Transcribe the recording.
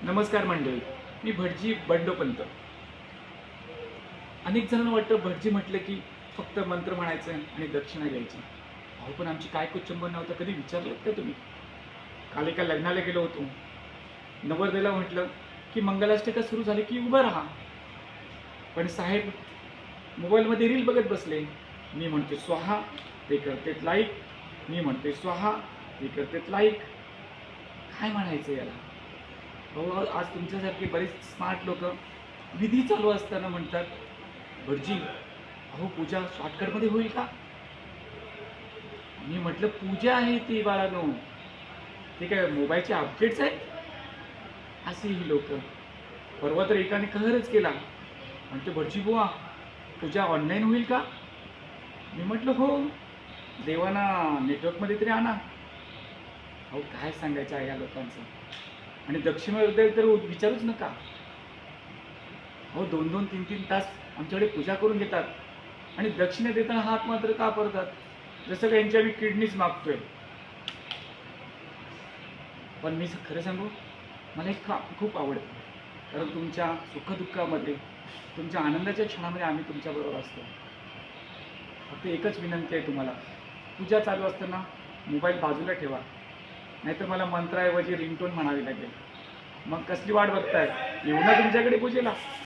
नमस्कार मंडळी, मी भटजी बंडोपंत. अनेक जणांना वाटतं भटजी म्हटलं की फक्त मंत्र म्हणायचं आणि दक्षिणा घ्यायची. अहो पण आमची काय कुचंबन नव्हतं, कधी विचारलं का तुम्ही? काल एका लग्नाला गेलो होतो. नवरदेवाला म्हटलं की मंगलाष्टका सुरू झाली की उभं राहा, पण साहेब मोबाईलमध्ये रील बघत बसले. मी म्हणते स्वाहा, ते करतेत लाईक. मी म्हणते स्वाहा, ते करतेत लाईक. काय म्हणायचं याला? अहो आज तुमच्यासारखे बरेच स्मार्ट लोक विधी चालू असताना म्हणतात, भटजी अहो पूजा शॉर्टकटमध्ये होईल का? मी म्हटलं पूजा आहे ती बाळानो, ते काय मोबाईलचे अपडेट्स आहेत? असे ही लोक. परवा तर एकाने कहरच केला, म्हणते भटजी बुवा पूजा ऑनलाईन होईल का? मी म्हटलं हो, देवाना नेटवर्कमध्ये तरी आणा. अहो काय सांगायचं आहे या लोकांचं. आणि दक्षिणेबद्दल तर विचारूच नका. अहो 2-2, 3-3 तास आमच्याकडे पूजा करून घेतात आणि दक्षिणा देताना हात मात्र का करतात, जसं काही यांची आम्ही किडनीच मागतोय. पण मी खरं सांगू, मला एक खूप आवडतं, कारण तुमच्या सुखदुःखामध्ये, तुमच्या आनंदाच्या क्षणामध्ये आम्ही तुमच्याबरोबर असतो. फक्त एकच विनंती आहे तुम्हाला, पूजा चालू असताना मोबाईल बाजूला ठेवा, नाहीतर मला मंत्राऐवजी रिंगटोन म्हणावी लागेल. मग कसली वाट बघताय? येऊ ना तुमच्याकडे पूजेला.